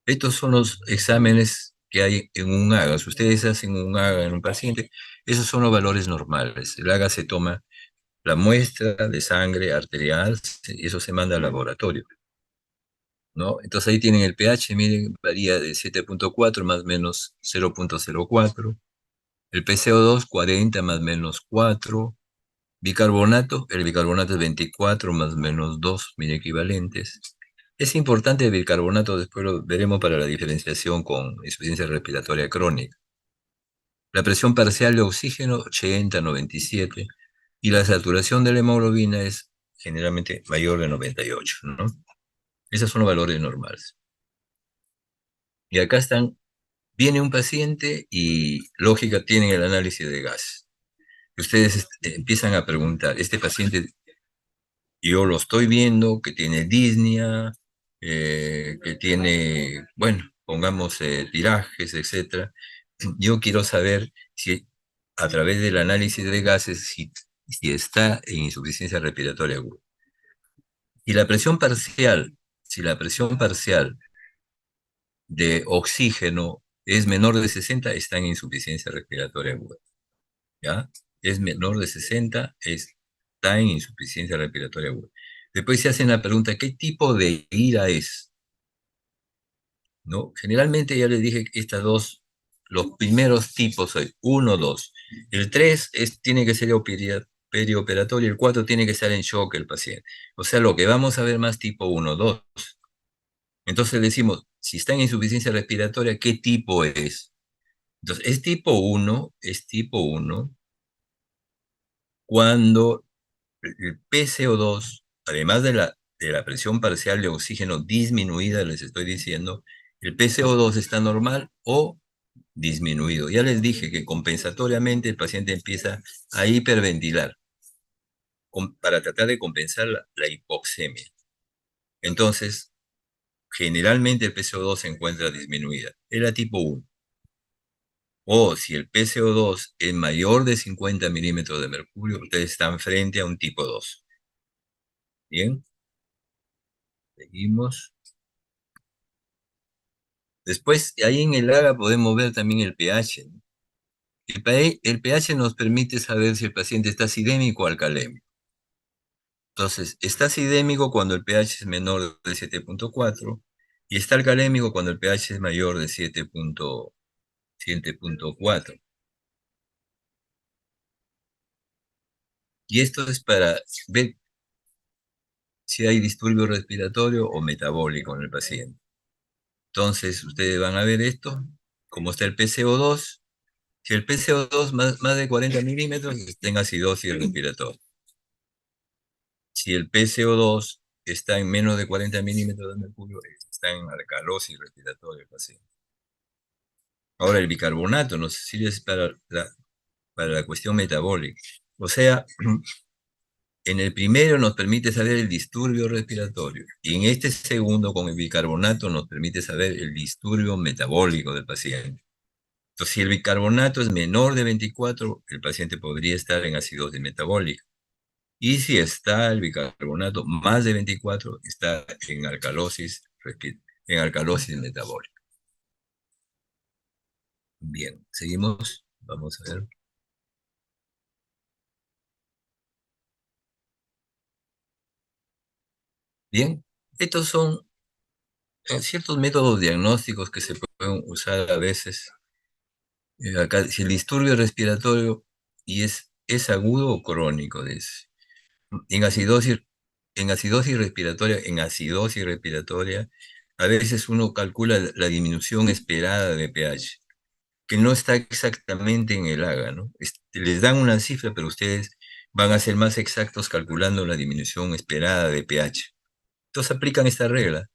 Estos son los exámenes que hay en un AGA. Si ustedes hacen un AGA en un paciente, esos son los valores normales. El AGA se toma la muestra de sangre arterial, y eso se manda al laboratorio, ¿no? Entonces ahí tienen el pH, miren, varía de 7,4 más o menos 0,04. El PCO2, 40 más o menos 4. Bicarbonato, el bicarbonato es 24 más o menos 2, mil equivalentes. Es importante el bicarbonato, después lo veremos para la diferenciación con insuficiencia respiratoria crónica. La presión parcial de oxígeno, 80, 97, y la saturación de la hemoglobina es generalmente mayor de 98, ¿no? Esos son los valores normales. Y acá están, viene un paciente y lógica tienen el análisis de gas. Ustedes empiezan a preguntar, este paciente yo lo estoy viendo, que tiene disnea, que tiene, bueno, pongamos tirajes, etcétera. Yo quiero saber si a través del análisis de gases, si está en insuficiencia respiratoria aguda. Y la presión parcial, si la presión parcial de oxígeno es menor de 60, está en insuficiencia respiratoria aguda. ¿Ya? Es menor de 60, está en insuficiencia respiratoria aguda. Después se hacen la pregunta, ¿qué tipo de ira es? ¿No? Generalmente ya les dije que estas dos, los primeros tipos hay 1, 2. El 3 tiene que ser perioperatorio, el 4 tiene que estar en shock el paciente. O sea, lo que vamos a ver más tipo 1, 2. Entonces decimos, si está en insuficiencia respiratoria, ¿qué tipo es? Entonces, es tipo 1 cuando el PCO2, además de la presión parcial de oxígeno disminuida, les estoy diciendo, el PCO2 está normal o disminuido. Ya les dije que compensatoriamente el paciente empieza a hiperventilar para tratar de compensar la hipoxemia. Entonces, generalmente el PCO2 se encuentra disminuida. Era tipo 1. O si el PCO2 es mayor de 50 milímetros de mercurio, ustedes están frente a un tipo 2. Bien, seguimos. Después, ahí en el AGA podemos ver también el pH, ¿no? El pH nos permite saber si el paciente está acidémico o alcalémico. Entonces, está acidémico cuando el pH es menor de 7,4 y está alcalémico cuando el pH es mayor de 7,4. Y esto es para ver si hay disturbio respiratorio o metabólico en el paciente. Entonces, ustedes van a ver esto, cómo está el PCO2. Si el PCO2 más de 40 milímetros, está en acidosis respiratoria. Si el PCO2 está en menos de 40 milímetros de mercurio, está en alcalosis respiratoria el paciente. Ahora, el bicarbonato nos sirve para la cuestión metabólica. O sea, en el primero nos permite saber el disturbio respiratorio y en este segundo, con el bicarbonato, nos permite saber el disturbio metabólico del paciente. Entonces, si el bicarbonato es menor de 24, el paciente podría estar en acidosis metabólica. Y si está el bicarbonato más de 24, está en alcalosis metabólica. Bien, seguimos. Vamos a ver. Bien, estos son ciertos métodos diagnósticos que se pueden usar a veces. Acá, si el disturbio respiratorio y es agudo o crónico, dice. En acidosis, en acidosis respiratoria, a veces uno calcula la disminución esperada de pH, que no está exactamente en el AGA, ¿no? Les dan una cifra, pero ustedes van a ser más exactos calculando la disminución esperada de pH. Entonces aplican esta regla,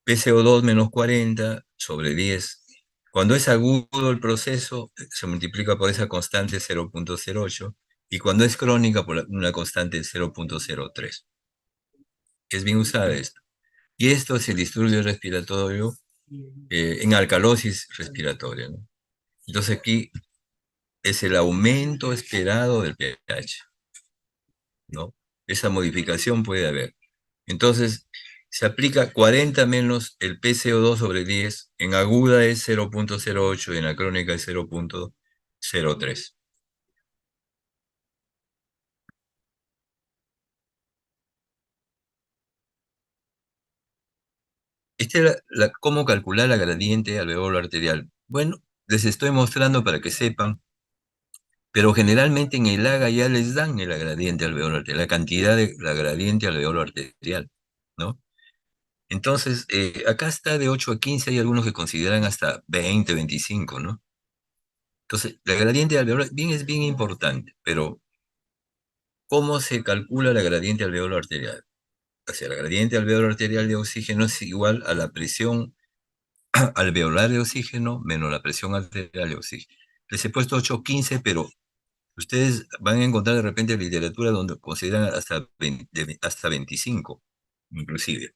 PCO2 menos 40 sobre 10. Cuando es agudo el proceso, se multiplica por esa constante 0,08 y cuando es crónica por una constante 0,03. Es bien usada esto. Y esto es el disturbio respiratorio en alcalosis respiratoria, ¿no? Entonces aquí es el aumento esperado del pH, ¿no? Esa modificación puede haber. Entonces, se aplica 40 menos el PCO2 sobre 10, en aguda es 0,08 y en la crónica es 0,03. Esta es cómo calcular la gradiente alveolar arterial. Bueno, les estoy mostrando para que sepan, pero generalmente en el AGA ya les dan la gradiente alveolar arterial, la cantidad de la gradiente alveolar arterial, ¿no? Entonces, acá está de 8 a 15, hay algunos que consideran hasta 20, 25, ¿no? Entonces, la gradiente alveolar bien es bien importante, pero ¿cómo se calcula la gradiente alveolar arterial? O sea, la gradiente alveolar arterial de oxígeno es igual a la presión alveolar de oxígeno menos la presión arterial de oxígeno. Les he puesto 8,15, pero ustedes van a encontrar de repente literatura donde consideran hasta, 20 hasta 25, inclusive.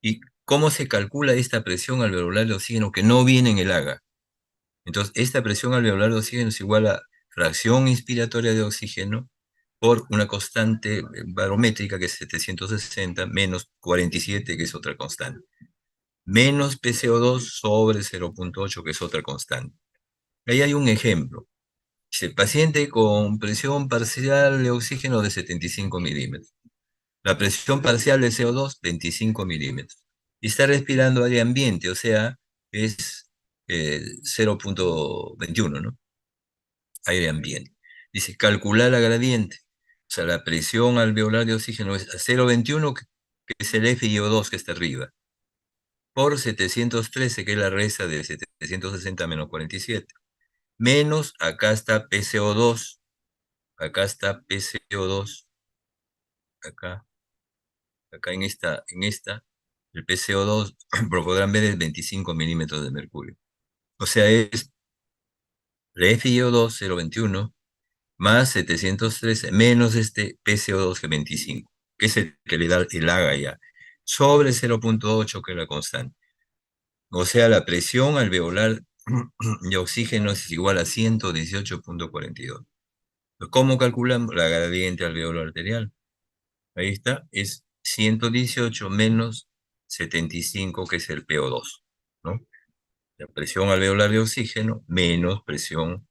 ¿Y cómo se calcula esta presión alveolar de oxígeno que no viene en el AGA? Entonces, esta presión alveolar de oxígeno es igual a fracción inspiratoria de oxígeno por una constante barométrica que es 760 menos 47, que es otra constante, menos PCO2 sobre 0,8, que es otra constante. Ahí hay un ejemplo. Dice, paciente con presión parcial de oxígeno de 75 milímetros. La presión parcial de CO2, 25 milímetros. Y está respirando aire ambiente, o sea, es 0,21, ¿no? Aire ambiente. Dice, calcular la gradiente. O sea, la presión alveolar de oxígeno es a 0,21, que es el FiO2 que está arriba, por 713, que es la resta de 760 menos 47. Menos, acá está PCO2, acá, acá el PCO2, lo podrán ver, es 25 milímetros de mercurio. O sea, es la FiO2 0,21 más 713 menos este PCO2 que 25, que es el que le da el AGA ya, sobre 0,8, que es la constante. O sea, la presión alveolar de oxígeno es igual a 118,42. ¿Cómo calculamos la gradiente alveolar arterial? Ahí está, es 118 menos 75, que es el PO2, ¿no? La presión alveolar de oxígeno menos presión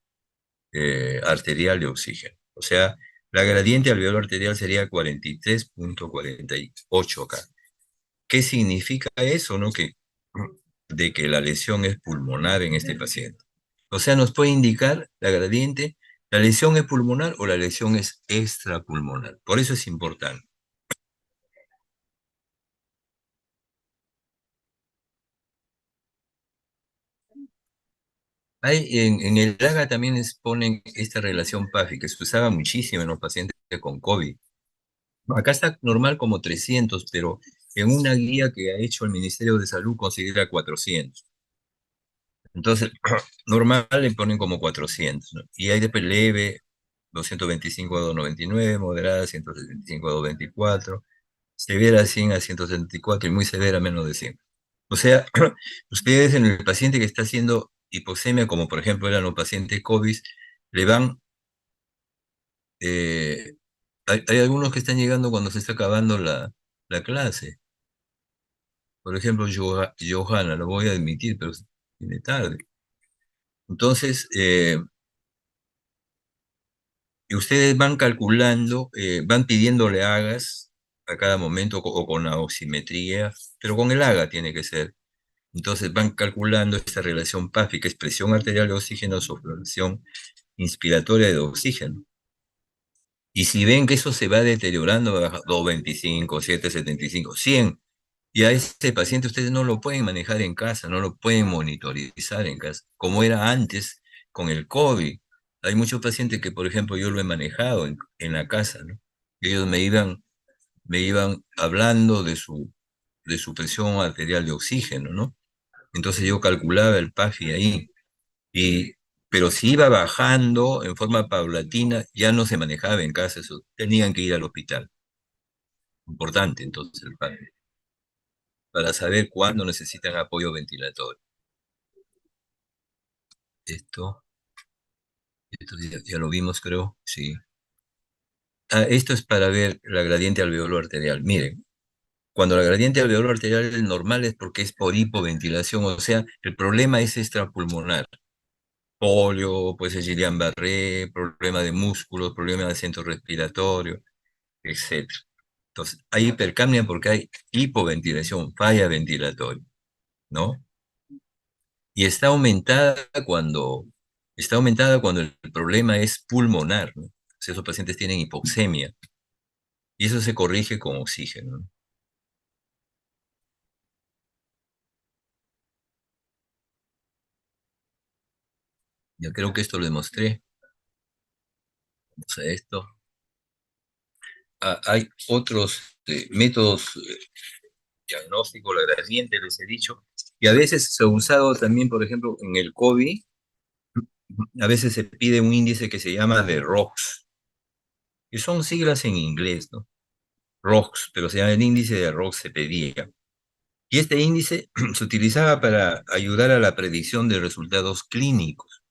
arterial de oxígeno. O sea, la gradiente alveolar arterial sería 43,48 acá. ¿Qué significa eso, no? De que la lesión es pulmonar en este paciente. O sea, nos puede indicar la gradiente, la lesión es pulmonar o la lesión es extrapulmonar. Por eso es importante. En el AGA también ponen esta relación PAFI, que se usaba muchísimo en los pacientes con COVID. Acá está normal como 300, pero en una guía que ha hecho el Ministerio de Salud considera 400. Entonces, normal le ponen como 400, ¿no? Y hay después leve, 225 a 299, moderada, 175 a 224, severa 100 a 174 y muy severa menos de 100. O sea, ustedes en el paciente que está haciendo hipoxemia, como por ejemplo eran los pacientes COVID, le van, eh, hay algunos que están llegando cuando se está acabando la clase. Por ejemplo, Johanna, lo voy a admitir, pero tiene tarde. Entonces, y ustedes van calculando, van pidiéndole agas a cada momento o con la oximetría, pero con el AGA tiene que ser. Entonces van calculando esta relación PAFI, que es presión arterial de oxígeno sobre presión inspiratoria de oxígeno. Y si ven que eso se va deteriorando, baja 225, 775, 100, y a ese paciente ustedes no lo pueden manejar en casa, no lo pueden monitorizar en casa, como era antes con el COVID. Hay muchos pacientes que, por ejemplo, yo lo he manejado en la casa, ¿no? Ellos me iban hablando de su presión arterial de oxígeno, ¿no? Entonces yo calculaba el PAFI ahí, y, pero si iba bajando en forma paulatina, ya no se manejaba en casa, eso, tenían que ir al hospital. Importante entonces el PAFI, para saber cuándo necesitan apoyo ventilatorio. Esto, esto ya lo vimos, creo, sí. Esto es para ver la gradiente alveolar arterial. Miren, cuando la gradiente alveolar arterial es normal es porque es por hipoventilación, o sea, el problema es extrapulmonar. Polio, pues es Guillain-Barré, problema de músculos, problema de centro respiratorio, etc. Entonces, hay hipercapnia porque hay hipoventilación, falla ventilatoria, ¿no? Y está aumentada cuando el problema es pulmonar, ¿no? O sea, esos pacientes tienen hipoxemia y eso se corrige con oxígeno, ¿no? Yo creo que esto lo demostré. Vamos a esto. Hay otros métodos diagnósticos, la gradiente, les he dicho, y a veces se ha usado también, por ejemplo, en el COVID, a veces se pide un índice que se llama de ROX, que son siglas en inglés, ¿no? ROX, pero se llama el índice de ROX, se pedía. Y este índice se utilizaba para ayudar a la predicción de resultados clínicos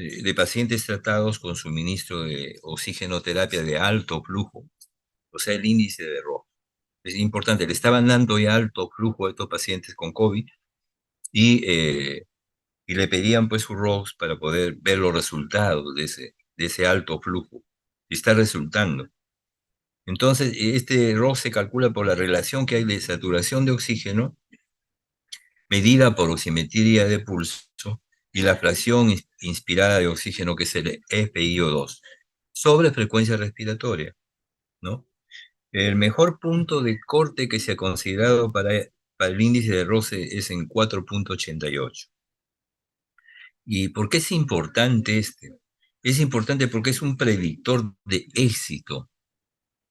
de pacientes tratados con suministro de oxigenoterapia de alto flujo, o sea, el índice de ROX. Es importante, le estaban dando ya alto flujo a estos pacientes con COVID y, y le pedían pues su ROX para poder ver los resultados de ese alto flujo. Y está resultando. Entonces, este ROX se calcula por la relación que hay de saturación de oxígeno medida por oximetría de pulso y la fracción inspirada de oxígeno, que es el FiO2, sobre frecuencia respiratoria, ¿no? El mejor punto de corte que se ha considerado para el índice de roce es en 4,88. ¿Y por qué es importante este? Es importante porque es un predictor de éxito,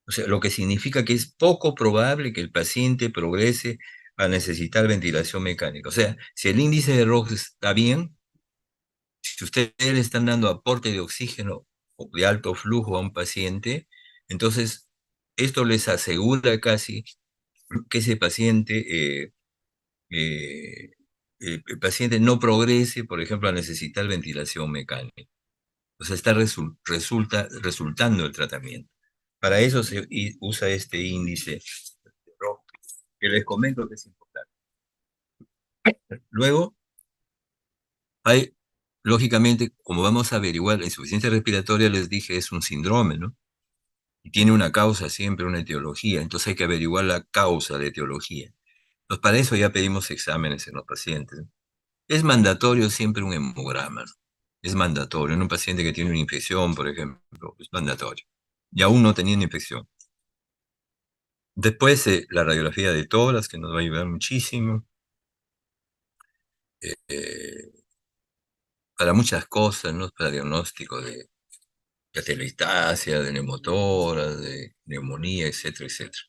o sea, lo que significa que es poco probable que el paciente progrese a necesitar ventilación mecánica. O sea, si el índice de ROX está bien, si ustedes le están dando aporte de oxígeno o de alto flujo a un paciente, entonces esto les asegura casi que ese paciente, el paciente no progrese, por ejemplo, a necesitar ventilación mecánica. O sea, está resultando el tratamiento. Para eso se usa este índice de ROC, que les comento que es importante. Luego, hay, lógicamente, como vamos a averiguar, la insuficiencia respiratoria, les dije, es un síndrome, ¿no? Y tiene una causa siempre, una etiología. Entonces hay que averiguar la causa de etiología. Entonces, para eso ya pedimos exámenes en los pacientes. Es mandatorio siempre un hemograma, ¿no? Es mandatorio. En un paciente que tiene una infección, por ejemplo, es mandatorio. Y aún no teniendo infección. Después, la radiografía de tórax, que nos va a ayudar muchísimo. eh, para muchas cosas, ¿no? Para diagnóstico de atelectasia, de neumotórax, de neumonía, etcétera, etcétera.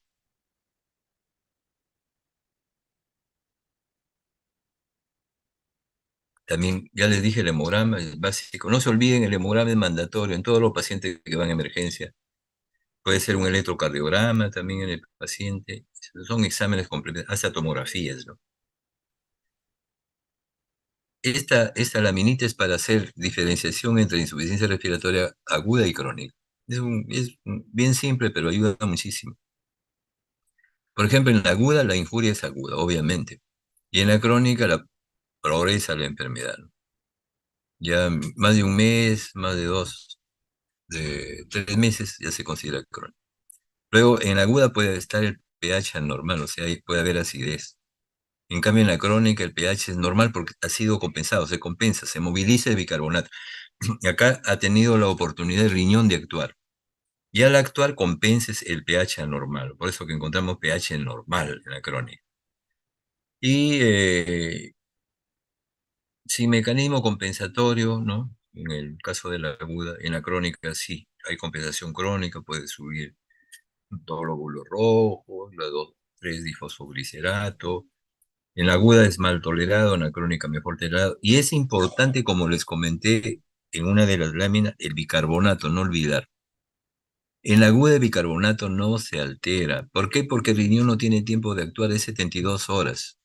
También, ya les dije, el hemograma es básico. No se olviden, el hemograma es mandatorio en todos los pacientes que van a emergencia. Puede ser un electrocardiograma también en el paciente. Son exámenes completos, hasta tomografías, ¿no? Esta laminita es para hacer diferenciación entre insuficiencia respiratoria aguda y crónica. Bien simple, pero ayuda muchísimo. Por ejemplo, en la aguda la injuria es aguda, obviamente. Y en la crónica la progresa la enfermedad, ¿no? Ya más de un mes, más de dos, de 3 meses ya se considera crónica. Luego, en la aguda puede estar el pH anormal, o sea, ahí puede haber acidez. En cambio, en la crónica el pH es normal porque ha sido compensado, se compensa, se moviliza el bicarbonato. Y acá ha tenido la oportunidad el riñón de actuar. Y al actuar compenses el pH anormal, por eso que encontramos pH normal en la crónica. Y sin mecanismo compensatorio, ¿no? En el caso de la aguda, en la crónica sí, hay compensación crónica, puede subir todos los glóbulos rojos, la 2,3-difosfoglicerato. En la aguda es mal tolerado, en la crónica mejor tolerado. Y es importante, como les comenté en una de las láminas, el bicarbonato, no olvidar. En la aguda el bicarbonato no se altera. ¿Por qué? Porque el riñón no tiene tiempo de actuar, es 72 horas.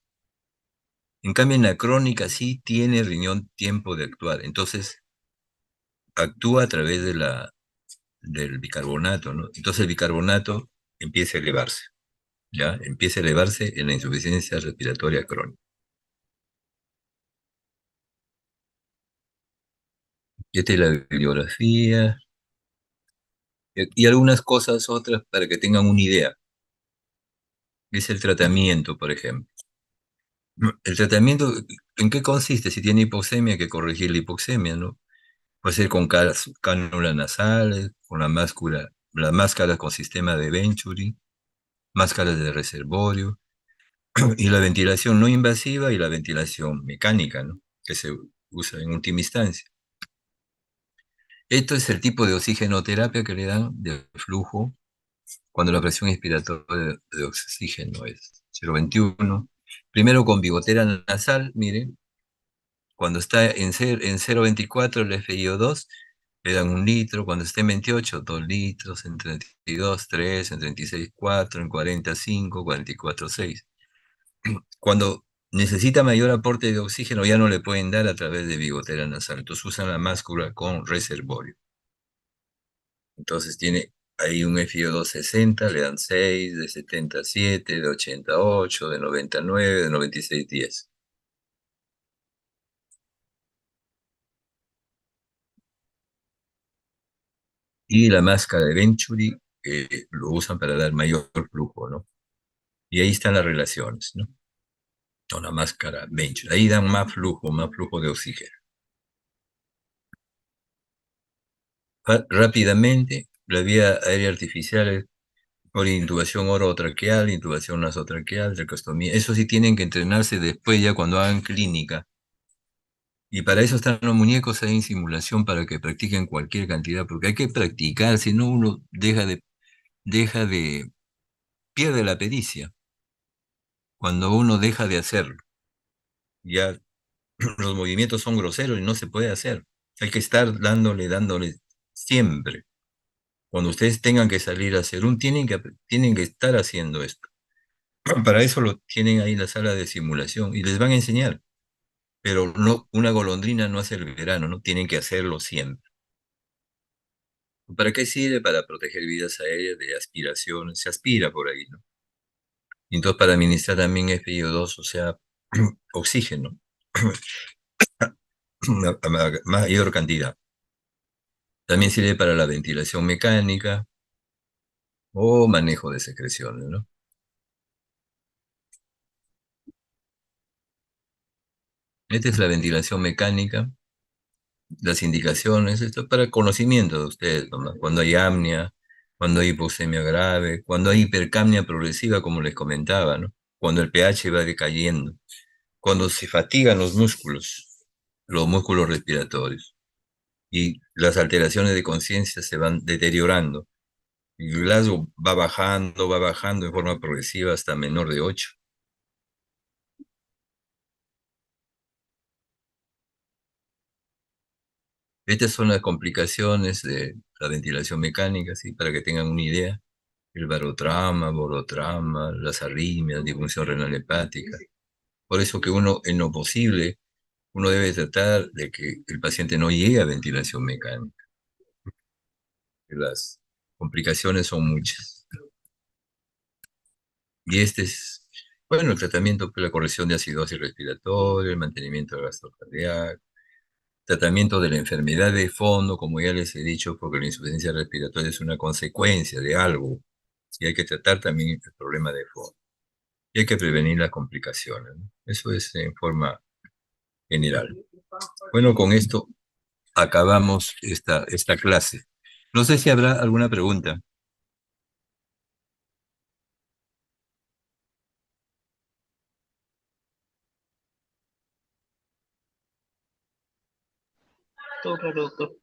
En cambio, en la crónica sí tiene el riñón tiempo de actuar. Entonces, actúa a través del bicarbonato, ¿no? Entonces el bicarbonato empieza a elevarse, ¿ya? Empieza a elevarse en la insuficiencia respiratoria crónica. Esta es la bibliografía. Y algunas cosas otras para que tengan una idea. Es el tratamiento, por ejemplo. El tratamiento, ¿en qué consiste? Si tiene hipoxemia, hay que corregir la hipoxemia, ¿no? Puede ser con cánulas nasales, con la máscara con sistema de Venturi, máscaras de reservorio, y la ventilación no invasiva y la ventilación mecánica, ¿no? Que se usa en última instancia. Esto es el tipo de oxigenoterapia que le dan de flujo cuando la presión expiratoria de oxígeno es 0,21. Primero con bigotera nasal, miren, cuando está en 0,24 el FiO2, le dan 1 litro, cuando esté en 28, 2 litros, en 32, 3, en 36, 4, en 40, 5, 44, 6. Cuando necesita mayor aporte de oxígeno, ya no le pueden dar a través de bigotera nasal, entonces usan la máscara con reservorio. Entonces tiene ahí un FiO2 60, le dan 6, de 77, de 88, de 99, de 96, 10. Y la máscara de Venturi lo usan para dar mayor flujo, ¿no? Y ahí están las relaciones, ¿no? Con la máscara Venturi. Ahí dan más flujo de oxígeno. Rápidamente, la vía aérea artificial es por intubación orotraqueal, intubación nasotraqueal, tracostomía. Eso sí tienen que entrenarse después ya cuando hagan clínica. Y para eso están los muñecos ahí en simulación para que practiquen cualquier cantidad, porque hay que practicar, si no uno pierde la pericia cuando uno deja de hacerlo. Ya los movimientos son groseros y no se puede hacer. Hay que estar dándole siempre. Cuando ustedes tengan que salir a hacer tienen que estar haciendo esto. Para eso lo tienen ahí en la sala de simulación y les van a enseñar. Pero no, una golondrina no hace el verano, no tienen que hacerlo siempre. ¿Para qué sirve? Para proteger vidas aéreas de aspiraciones. Se aspira por ahí, ¿no? Y entonces para administrar también FiO2, o sea, oxígeno, mayor cantidad. También sirve para la ventilación mecánica o manejo de secreciones, ¿no? Esta es la ventilación mecánica, las indicaciones, esto es para el conocimiento de ustedes, nomás. Cuando hay apnea, cuando hay hipoxemia grave, cuando hay hipercapnia progresiva, como les comentaba, ¿no? Cuando el pH va decayendo, cuando se fatigan los músculos respiratorios, y las alteraciones de conciencia se van deteriorando. Y Glasgow va bajando en forma progresiva hasta menor de 8. Estas son las complicaciones de la ventilación mecánica, ¿sí? Para que tengan una idea. El barotrauma, borotrauma, las arritmias, disfunción renal hepática. Por eso que uno, en lo posible, uno debe tratar de que el paciente no llegue a ventilación mecánica. Las complicaciones son muchas. Y este es, bueno, el tratamiento por la corrección de acidosis respiratoria, el mantenimiento del gasto cardíaco, tratamiento de la enfermedad de fondo, como ya les he dicho, porque la insuficiencia respiratoria es una consecuencia de algo, y hay que tratar también el problema de fondo. Y hay que prevenir las complicaciones, ¿no? Eso es en forma general. Bueno, con esto acabamos esta clase. No sé si habrá alguna pregunta. Todo claro, doctor.